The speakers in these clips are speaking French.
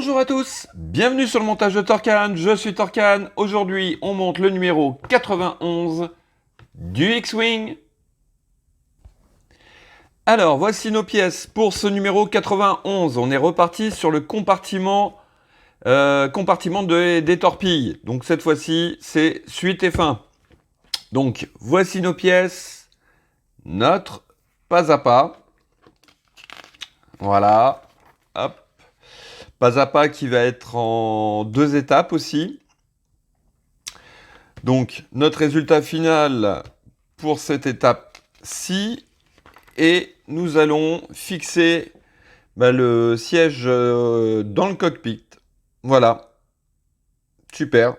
Bonjour à tous, bienvenue sur le montage de Torcan, je suis Torcan. Aujourd'hui, on monte le numéro 91 du X-Wing. Alors, voici nos pièces pour ce numéro 91. On est reparti sur le compartiment des torpilles. Donc cette fois-ci, c'est suite et fin. Donc, voici nos pièces, notre pas à pas. Voilà, hop. Pas à pas qui va être en 2 étapes aussi. Donc, notre résultat final pour cette étape-ci. Et nous allons fixer le siège dans le cockpit. Voilà. Super.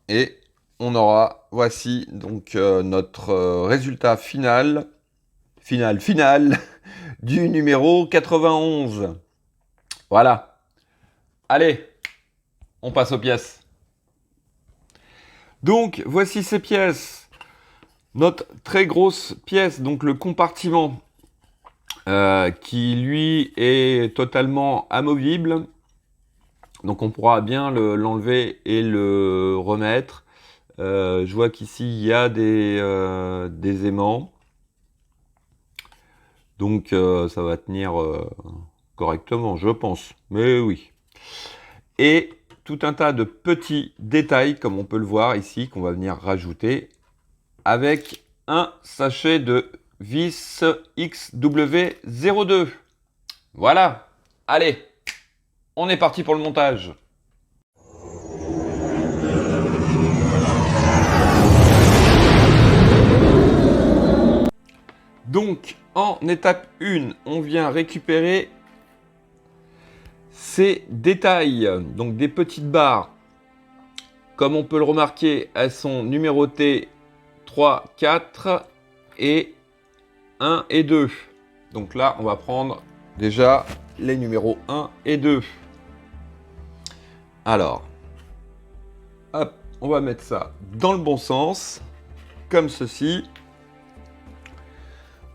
Et on aura, voici donc notre résultat final du numéro 91. Voilà. Allez, on passe aux pièces. Donc, voici ces pièces. Notre très grosse pièce, donc le compartiment, qui lui est totalement amovible. Donc, on pourra bien l'enlever et le remettre. Je vois qu'ici, il y a des aimants. Donc, ça va tenir correctement, je pense. Mais oui. Et tout un tas de petits détails, comme on peut le voir ici, qu'on va venir rajouter avec un sachet de vis XW02. Voilà. Allez, on est parti pour le montage. Donc, en étape 1, on vient récupérer ces détails, donc des petites barres. Comme on peut le remarquer, elles sont numérotées 3, 4 et 1 et 2. Donc là, on va prendre déjà les numéros 1 et 2. Alors, hop, on va mettre ça dans le bon sens, comme ceci.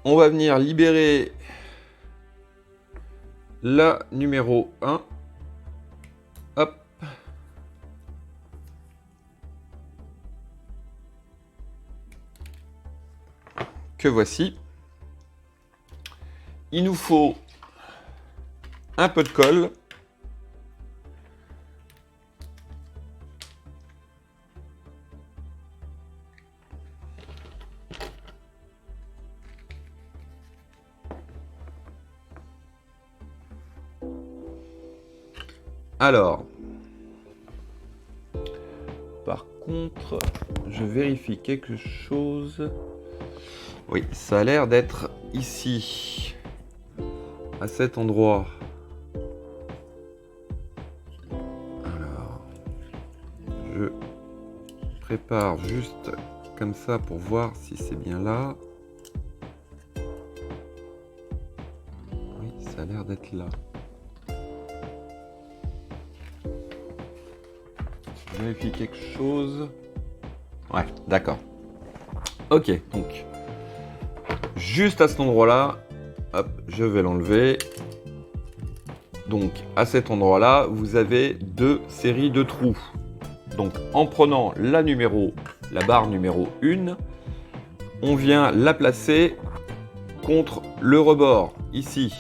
On va venir libérer la numéro 1. Hop. Que voici. Il nous faut un peu de colle. Alors, par contre, je vérifie quelque chose. Oui, ça a l'air d'être ici, à cet endroit. Alors, je prépare juste comme ça pour voir si c'est bien là. Oui, ça a l'air d'être là. Je vérifie quelque chose. Ouais, d'accord. Ok, donc, juste à cet endroit-là, hop, je vais l'enlever. Donc, à cet endroit-là, vous avez 2 séries de trous. Donc, en prenant la barre numéro 1, on vient la placer contre le rebord, ici.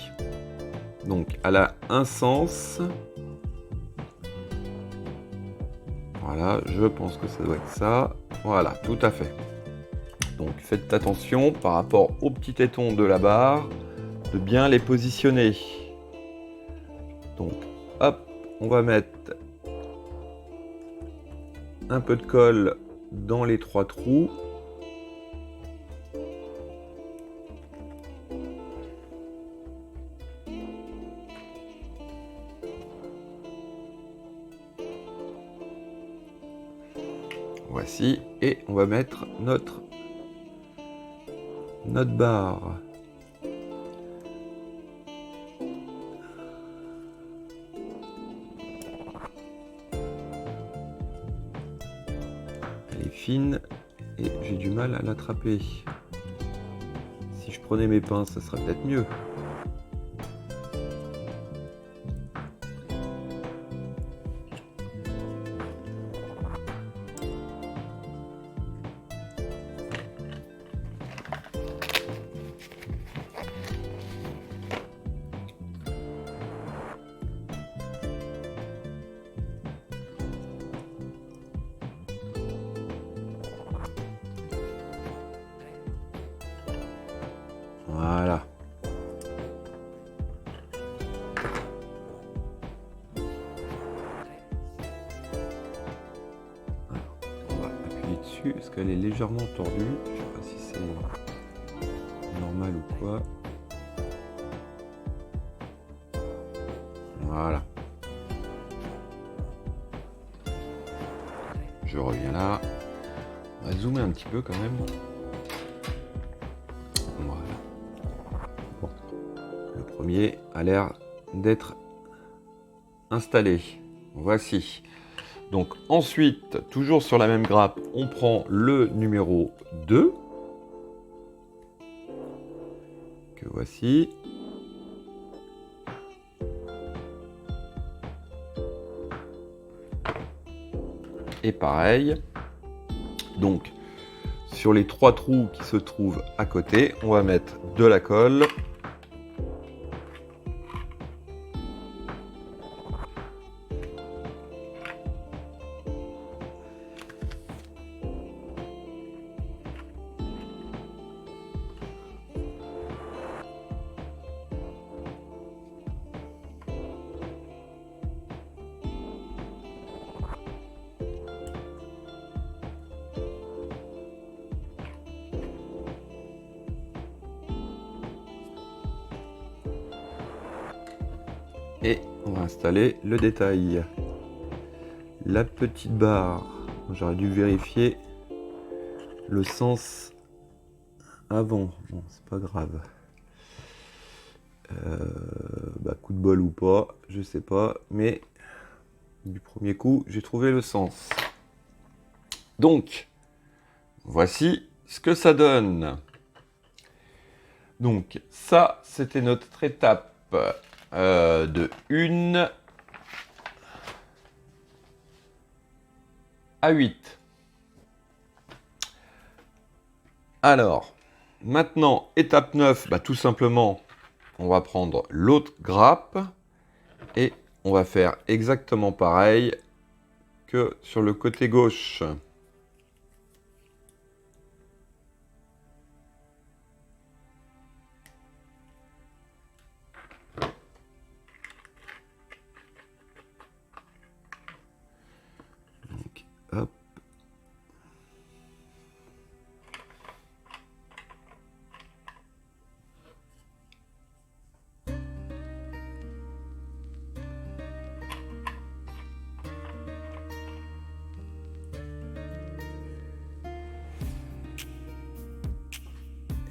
Donc, elle a un sens. Voilà, je pense que ça doit être ça. Voilà, tout à fait. Donc, faites attention par rapport au petit téton de la barre, de bien les positionner. Donc, hop, on va mettre un peu de colle dans les 3 trous. Voici, et on va mettre notre barre. Elle est fine et j'ai du mal à l'attraper. Si je prenais mes pinces, ça serait peut-être mieux. Voilà. Alors, on va appuyer dessus. Est-ce qu'elle est légèrement tordue? Je ne sais pas si c'est normal ou quoi. Voilà. Je reviens là. On va zoomer un petit peu quand même. Voilà. Bon. Le premier a l'air d'être installé. Voici. Donc ensuite, toujours sur la même grappe, on prend le numéro 2. Que voici. Et pareil. Donc, sur les 3 trous qui se trouvent à côté, on va mettre de la colle. Et on va installer le détail. La petite barre. J'aurais dû vérifier le sens avant. Bon, c'est pas grave. Coup de bol ou pas, je sais pas. Mais du premier coup, j'ai trouvé le sens. Donc, voici ce que ça donne. Donc, ça, c'était notre étape de 1 à 8. Alors, maintenant, étape 9, tout simplement, on va prendre l'autre grappe et on va faire exactement pareil que sur le côté gauche. Donc, hop.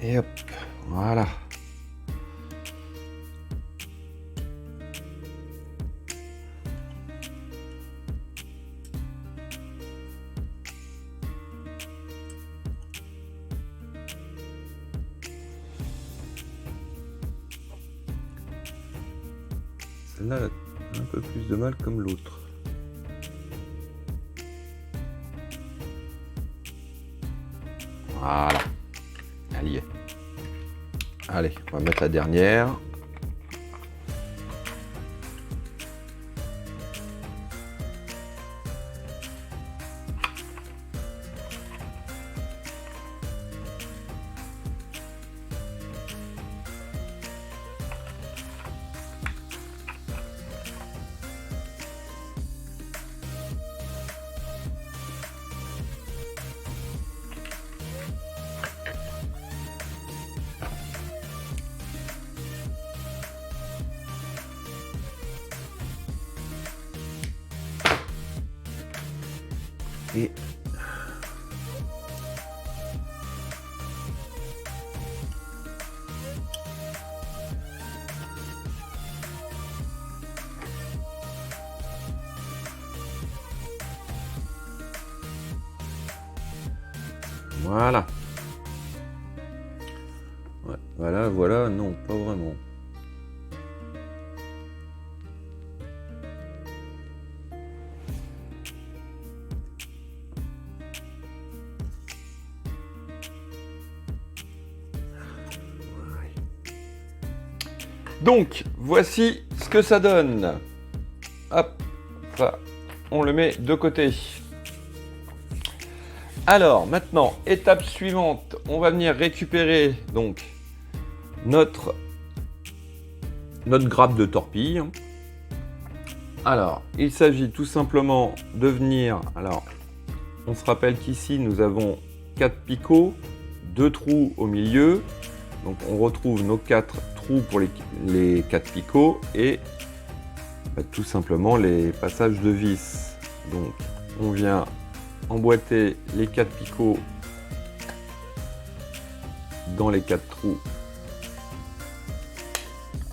Et hop, voilà. Celle-là a un peu plus de mal comme l'autre. Voilà. Elle y est. Allez, on va mettre la dernière. Et voilà. Ouais, voilà, non, pas vraiment. Donc, voici ce que ça donne. Hop, ça, on le met de côté. Alors, maintenant, étape suivante, on va venir récupérer donc notre grappe de torpille. Alors, il s'agit tout simplement de venir... Alors, on se rappelle qu'ici, nous avons 4 picots, 2 trous au milieu. Donc, on retrouve nos 4 trous pour les 4 picots et tout simplement les passages de vis. Donc, on vient emboîter les 4 picots dans les 4 trous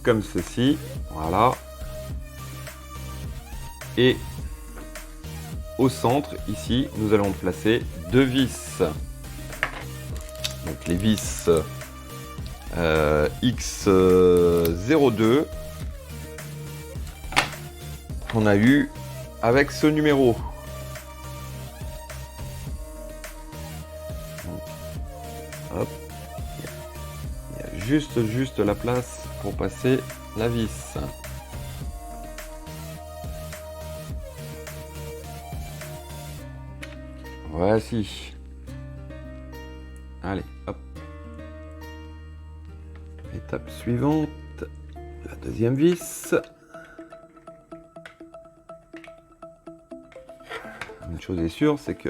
comme ceci, voilà, et au centre ici nous allons placer 2 vis, donc les vis X02 qu'on a eu avec ce numéro. Hop. Il y a juste la place pour passer la vis. Voici. Allez, hop. Étape suivante, la deuxième vis. Une chose est sûre, c'est que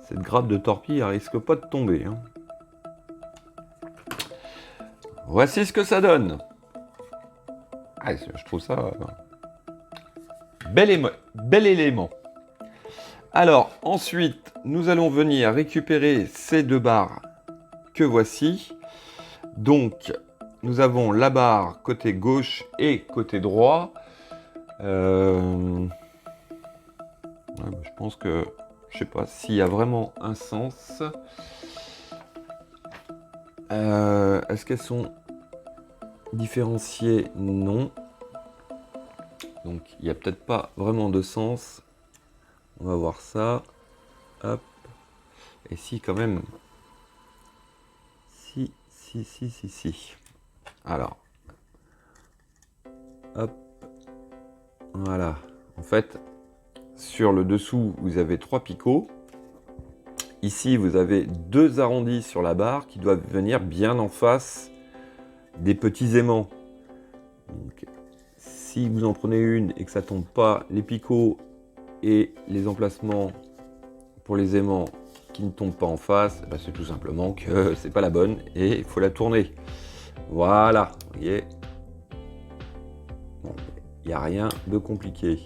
cette grappe de torpille, elle risque pas de tomber, hein. Voici ce que ça donne. Ah, je trouve ça bel élément. Alors, ensuite, nous allons venir récupérer ces 2 barres que voici. Donc, nous avons la barre côté gauche et côté droit. Ouais, je pense que, je sais pas s'il y a vraiment un sens. Est-ce qu'elles sont différenciées? Non. Donc, il n'y a peut-être pas vraiment de sens. On va voir ça. Hop. Et si, quand même. Si. Alors. Hop. Voilà. En fait, sur le dessous, vous avez 3 picots. Ici, vous avez 2 arrondis sur la barre qui doivent venir bien en face des petits aimants. Donc, si vous en prenez une et que ça ne tombe pas, les picots et les emplacements pour les aimants qui ne tombent pas en face, c'est tout simplement que c'est pas la bonne et il faut la tourner. Voilà, vous voyez. Bon, il n'y a rien de compliqué.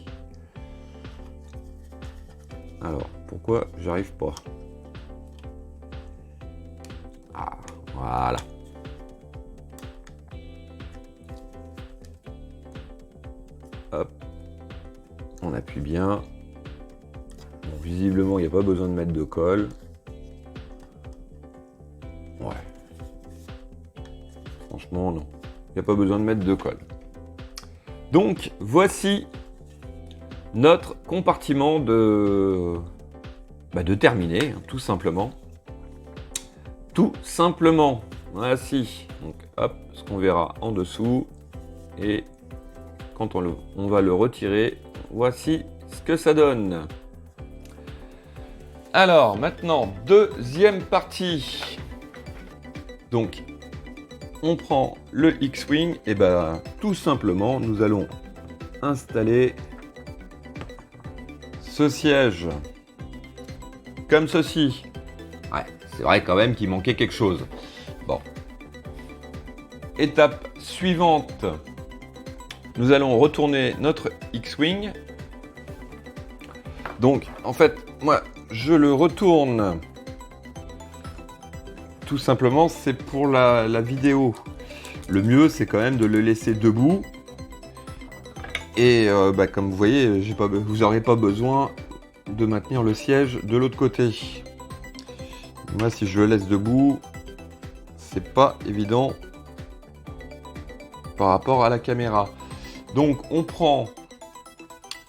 Alors, pourquoi j'arrive pas? Ah, voilà. Hop. On appuie bien. Bon, visiblement, il n'y a pas besoin de mettre de colle. Ouais. Franchement, non. Il n'y a pas besoin de mettre de colle. Donc, voici notre compartiment de terminé, hein, tout simplement. Tout simplement. Voici. Donc, hop, ce qu'on verra en dessous. Et quand on va le retirer, voici ce que ça donne. Alors, maintenant, deuxième partie. Donc, on prend le X-Wing et tout simplement, nous allons installer ce siège comme ceci. Ouais, c'est vrai quand même qu'il manquait quelque chose. Bon. Étape suivante. Nous allons retourner notre X-Wing. Donc, en fait, moi, je le retourne. Tout simplement, c'est pour la vidéo. Le mieux, c'est quand même de le laisser debout. Et comme vous voyez, vous n'aurez pas besoin de maintenir le siège de l'autre côté. Moi, si je le laisse debout, c'est pas évident par rapport à la caméra. Donc, on prend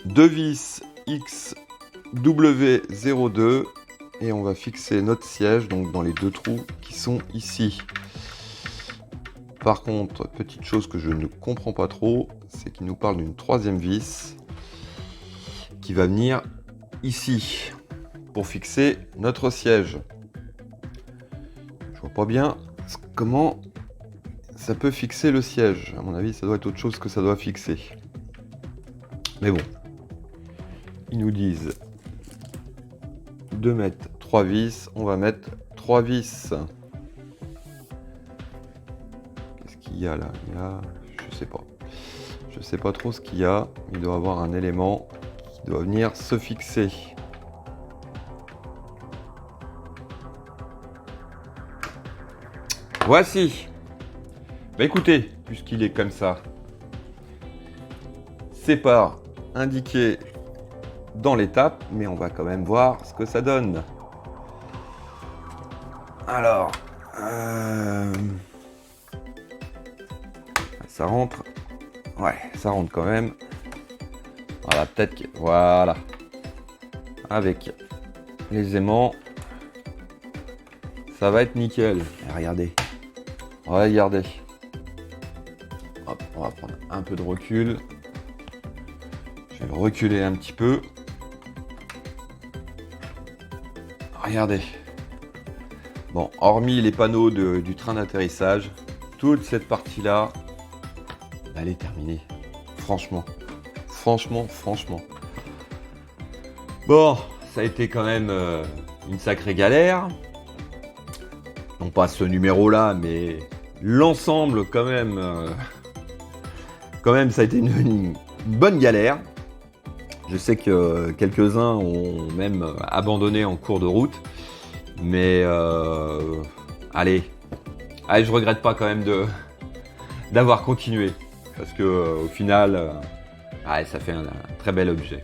2 vis XW02 et on va fixer notre siège donc dans les 2 trous qui sont ici. Par contre, petite chose que je ne comprends pas trop, c'est qu'il nous parle d'une 3e vis qui va venir ici pour fixer notre siège. Je vois pas bien comment ça peut fixer le siège. À mon avis, ça doit être autre chose que ça doit fixer. Mais bon. Ils nous disent de mettre 3 vis. On va mettre 3 vis. Qu'est-ce qu'il y a là? Il y a... Je sais pas. Je sais pas trop ce qu'il y a. Il doit y avoir un élément qui doit venir se fixer. Voici. Bah écoutez, puisqu'il est comme ça, c'est pas indiqué dans l'étape, mais on va quand même voir ce que ça donne. Alors, ça rentre. Ouais, ça rentre quand même. Voilà, peut-être que... Voilà. Avec les aimants, ça va être nickel. Et regardez. Regardez. Hop, on va prendre un peu de recul. Je vais le reculer un petit peu. Regardez. Bon, hormis les panneaux du train d'atterrissage, toute cette partie-là, elle est terminée. Franchement. Franchement. Bon, ça a été quand même une sacrée galère. Non pas ce numéro-là, mais l'ensemble quand même. Quand même, ça a été une bonne galère. Je sais que quelques-uns ont même abandonné en cours de route. Mais allez, je regrette pas quand même d'avoir continué. Parce que au final, ça fait un très bel objet.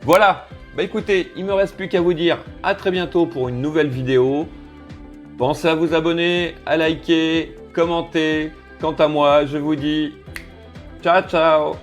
Voilà, bah écoutez, il me reste plus qu'à vous dire à très bientôt pour une nouvelle vidéo. Pensez à vous abonner, à liker, commenter. Quant à moi, je vous dis ciao ciao.